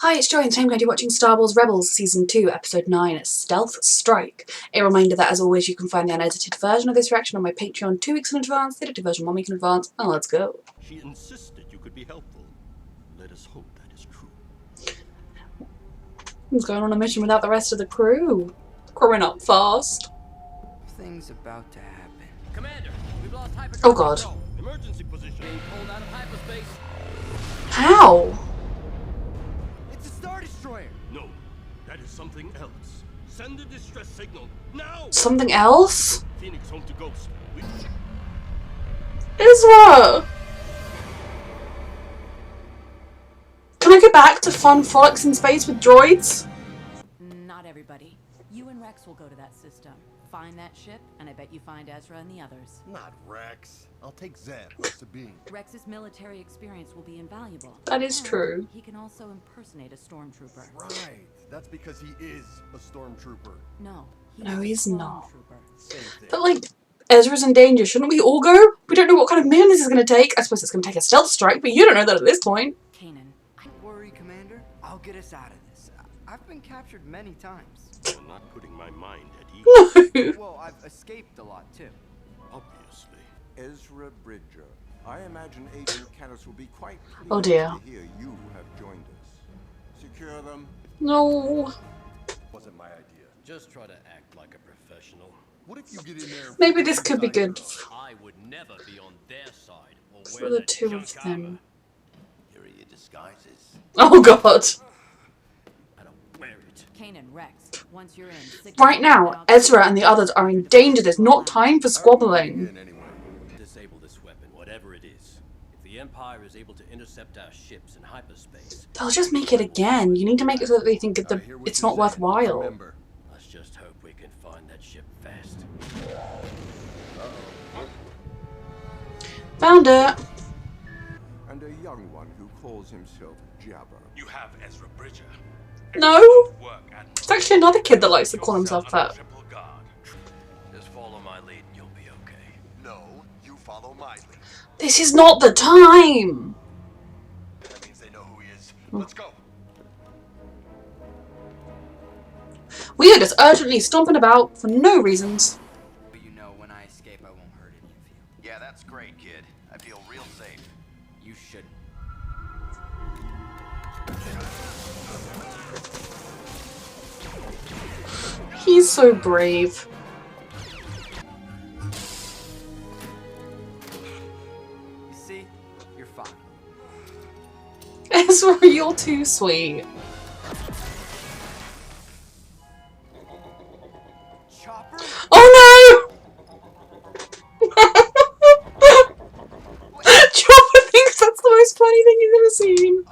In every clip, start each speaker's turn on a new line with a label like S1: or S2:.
S1: Hi, it's Joy and today I'm going to be watching Star Wars Rebels Season 2, Episode 9, Stealth Strike. A reminder that, as always, you can find the unedited version of this reaction on my Patreon 2 weeks in advance, the edited version 1 week in advance, and let's go.
S2: She insisted you could be helpful. Let us hope that is true.
S1: He's going on a mission without the rest of the crew. Growing up fast.
S3: Things about to happen.
S4: Commander, we've lost hyperspace.
S1: Oh god.
S2: Emergency position.
S4: Being pulled out of hyperspace.
S1: How?
S3: It's a Star Destroyer!
S2: No, that is something else. Send a distress signal now.
S1: Something else?
S2: Phoenix home to Ghost.
S1: Ezra! Can I go back to fun frolics in space with droids?
S5: Not everybody. You and Rex will go to that system. Find that ship, and I bet you find Ezra and the others.
S6: Not Rex. I'll take Zeb, Sabine.
S5: Rex's military experience will be invaluable.
S1: That is
S5: And
S1: true.
S5: He can also impersonate a stormtrooper.
S6: Right. That's because he is a stormtrooper.
S5: No,
S1: No, he's not.
S5: stormtrooper.
S6: Same thing.
S1: But like, Ezra's in danger. Shouldn't we all go? We don't know what kind of mission this is going to take. I suppose it's going to take a stealth strike, but you don't know that at this point.
S5: Kanan,
S3: Don't worry, Commander. I'll get us out of this. I've been captured many times.
S2: I'm not putting my mind at ease.
S1: No.
S3: Well, I've escaped a lot, too.
S2: Obviously.
S7: Ezra Bridger. I imagine Agent Callis will be quite pleased
S1: Oh dear.
S7: to hear you have joined us. Secure them.
S1: No.
S6: Wasn't my idea.
S4: Just try to act like a professional.
S6: What if you get in there?
S1: Maybe this could be good
S4: I would never be on their side or
S1: for
S4: wear
S1: the
S4: that
S1: two
S4: junk
S1: of them.
S4: armor.
S7: Here are your disguises.
S1: Oh god.
S4: I don't wear it.
S5: Kanan, Rex, once you're in.
S1: Right now, Ezra and the others are in danger. There's not time for squabbling.
S6: In anyway.
S4: Disable this weapon, whatever it is. If the Empire is able to intercept our ships in hyperspace,
S1: They'll just make it again. You need to make it so that they think
S6: I hear what
S1: it's
S6: you're
S1: not
S6: saying.
S1: worthwhile.
S6: Remember,
S4: let's just hope we can find that ship fast.
S1: Found it.
S7: And a young one who calls himself Jabba.
S8: You have Ezra Bridger.
S1: No.
S8: Work, Admiral.
S1: It's actually another kid that likes to call himself that.
S8: Triple guard.
S4: Just follow my lead and you'll be okay.
S6: no, you follow my lead.
S1: This is not the time.
S6: That means they know who he is. Let's go.
S1: We are just urgently stomping about for no reasons.
S3: But you know, when I escape, I won't hurt any of you.
S8: Yeah, that's great, kid. I feel real safe.
S3: You shouldn't.
S1: He's so brave.
S3: You see? You're fine.
S1: Ezra, you're too sweet.
S3: Chopper?
S1: Oh no! Chopper thinks that's the most funny thing he's ever seen.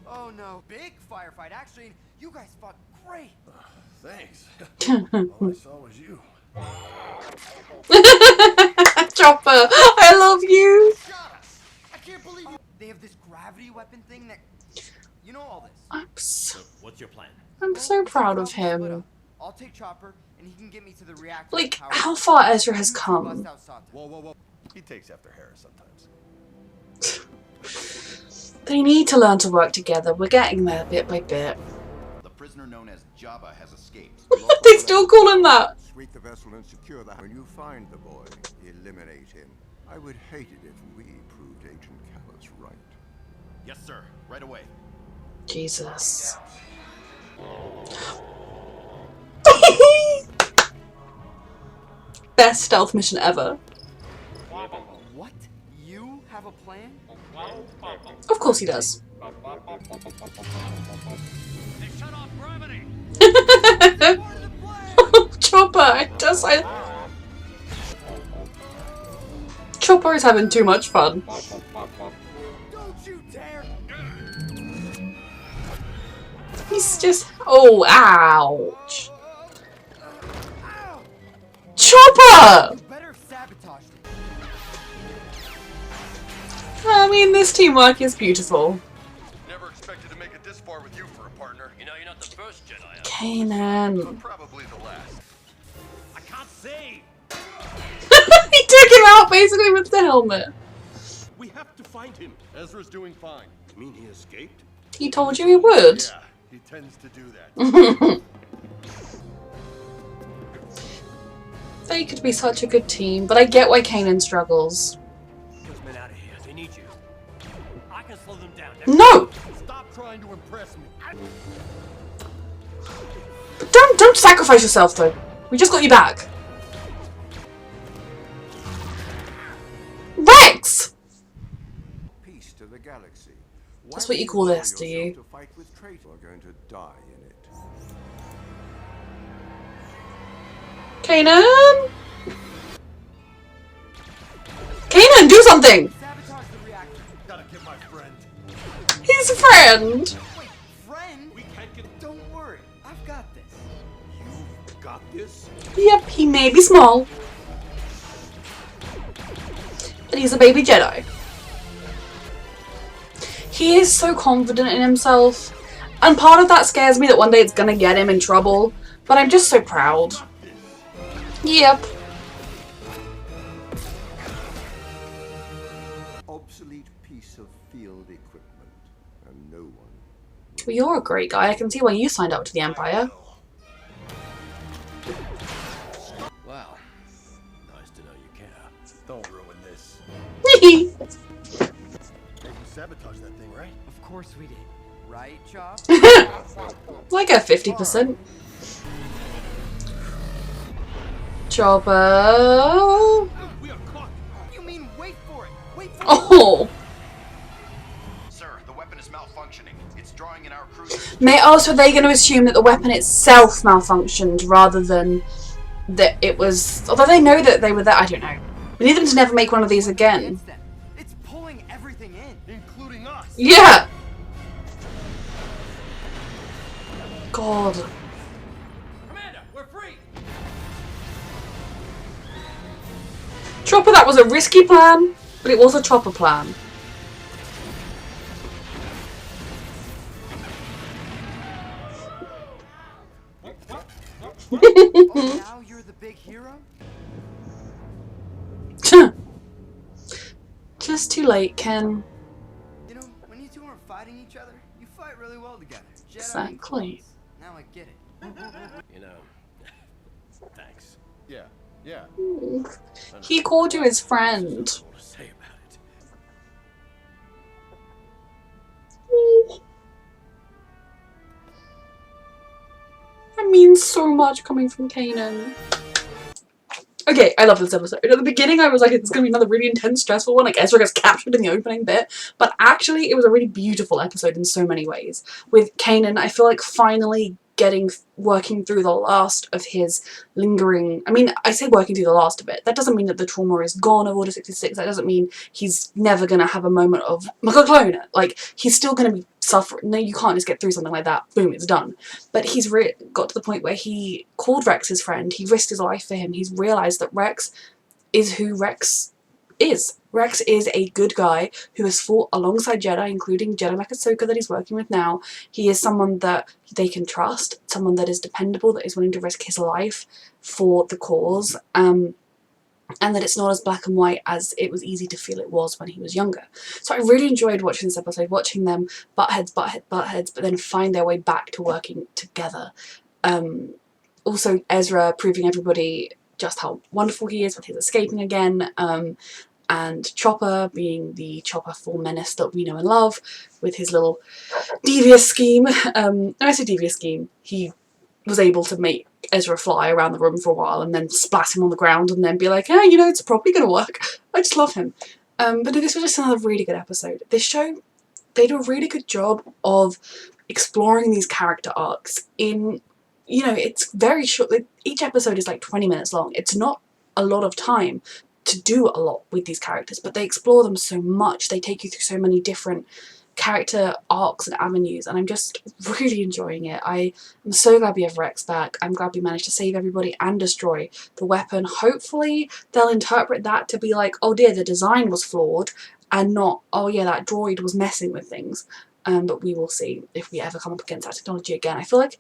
S3: Oh no. Big firefight. Actually, you guys fought great.
S6: Thanks. All I saw was you.
S1: Chopper, I love you.
S3: I can't believe you. They have this gravity weapon thing that. You know all this.
S4: What's your plan?
S1: I'm so proud of him.
S3: I'll take Chopper, and he can get me to the reactor.
S1: Like,
S3: power
S1: how
S3: station.
S1: far Ezra has
S3: You two
S1: come.
S3: bust out Santa.
S6: Whoa. He takes after Harris sometimes.
S1: They need to learn to work together. We're getting there bit by bit.
S8: The prisoner known as Jabba has escaped.
S1: They still call him that.
S7: Sweep the vessel and secure the. When you find the boy, eliminate him. I would hate it if we proved Agent Callis right.
S8: Yes, sir. Right away.
S1: Jesus. Best stealth mission ever.
S3: What? You have a plan?
S1: Of course he does.
S4: They shut off gravity!
S1: Chopper, it does. Chopper is having too much fun.
S3: Don't you dare!
S1: He's just. Oh, ouch. Chopper!
S3: You better have sabotaged it.
S1: I mean, this teamwork is beautiful.
S6: Never expected to make it this far with you for a partner.
S4: You know, you're not the first Jedi.
S1: Kanan.
S6: Probably the last.
S4: I can't see!
S1: He took him out basically with the helmet.
S2: We have to find him.
S6: Ezra's doing fine.
S2: You mean he escaped?
S1: He told you he would.
S6: Yeah, he tends to do that.
S1: They could be such a good team, but I get why Kanan struggles.
S4: Those men out of here. They need you. I can slow them down.
S1: No!
S6: Stop trying to impress me.
S1: But don't sacrifice yourself though. We just got you back. Rex!
S7: Peace to the galaxy.
S1: That's what you call this, do you?
S7: To fight with traitors who are going to die in it.
S1: Kanan! Kanan, do something!
S3: Sabotage the reactor.
S6: Gotta get my friend.
S1: He's a friend!
S3: Wait, friend?
S2: We can't get.
S3: Don't worry, I've got this.
S6: You've got this?
S1: Yep, he may be small. But he's a baby Jedi. He is so confident in himself. And part of that scares me that one day it's gonna get him in trouble. But I'm just so proud. Yep.
S7: Obsolete piece of field equipment, and no one.
S1: Well, you're a great guy. I can see why you signed up to the Empire.
S4: Wow. Nice to know you care.
S6: Don't ruin this.
S1: Hee.
S6: Hey, you sabotaged that thing, right?
S3: Of course we did. Right, Chop?
S1: Like a 50%. Chopper.
S2: We are caught.
S3: You mean wait for it? Wait for it!
S1: Oh.
S8: Sir, the weapon is malfunctioning. It's drawing in our cruisers.
S1: So they're going to assume that the weapon itself malfunctioned rather than that it was. Although they know that they were there. I don't know. We need them to never make one of these again.
S3: It's them. It's pulling everything in.
S6: Including us.
S1: Yeah. God.
S4: Commander, we're free.
S1: Chopper, that was a risky plan, but it was a Chopper plan.
S3: Oh, now you're the big hero?
S1: Just too late, Ken.
S3: You know, when you two aren't fighting each other, you fight really well together. Jedi and
S1: Exactly.
S3: clones. Now I get it.
S4: You know. Thanks.
S6: Yeah, yeah.
S1: He called you his friend.
S4: That's all to say about it.
S1: That means so much coming from Kanan. Okay, I love this episode. At the beginning I was like, it's gonna be another really intense, stressful one, like Ezra gets captured in the opening bit, but actually it was a really beautiful episode in so many ways. With Kanan, I feel like finally working through the last of his lingering, I mean, I say working through the last of it, that doesn't mean that the trauma is gone of Order 66, that doesn't mean he's never gonna have a moment of, clone it, like, he's still gonna be suffering. No, you can't just get through something like that, boom, it's done. But he's got to the point where he called Rex his friend, he risked his life for him, he's realised that Rex is who Rex is. Rex is a good guy who has fought alongside Jedi, including Jedi Ahsoka that he's working with now. He is someone that they can trust, someone that is dependable, that is willing to risk his life for the cause, and that it's not as black and white as it was easy to feel it was when he was younger. So I really enjoyed watching this episode, watching them butt heads, but then find their way back to working together. Also Ezra proving everybody just how wonderful he is with his escaping again, and Chopper being the Chopper full menace that we know and love with his little devious scheme. And I say devious scheme, he was able to make Ezra fly around the room for a while and then splat him on the ground and then be like, hey, you know, it's probably gonna work. I just love him. But this was just another really good episode. This show, they do a really good job of exploring these character arcs in, you know, it's very short. Each episode is like 20 minutes long. It's not a lot of time to do a lot with these characters, but they explore them so much. They take you through so many different character arcs and avenues, and I'm just really enjoying it. I'm so glad we have Rex back. I'm glad we managed to save everybody and destroy the weapon. Hopefully they'll interpret that to be like, oh dear, the design was flawed, and not, oh yeah, that droid was messing with things. But we will see if we ever come up against that technology again. I feel like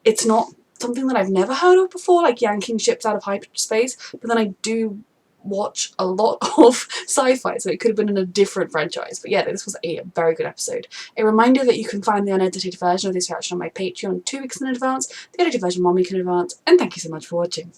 S1: it's not something that I've never heard of before, like yanking ships out of hyperspace, but then I do watch a lot of sci-fi, so it could have been in a different franchise. But yeah, this was a very good episode. A reminder that you can find the unedited version of this reaction on my Patreon 2 weeks in advance, the edited version 1 week in advance, and thank you so much for watching.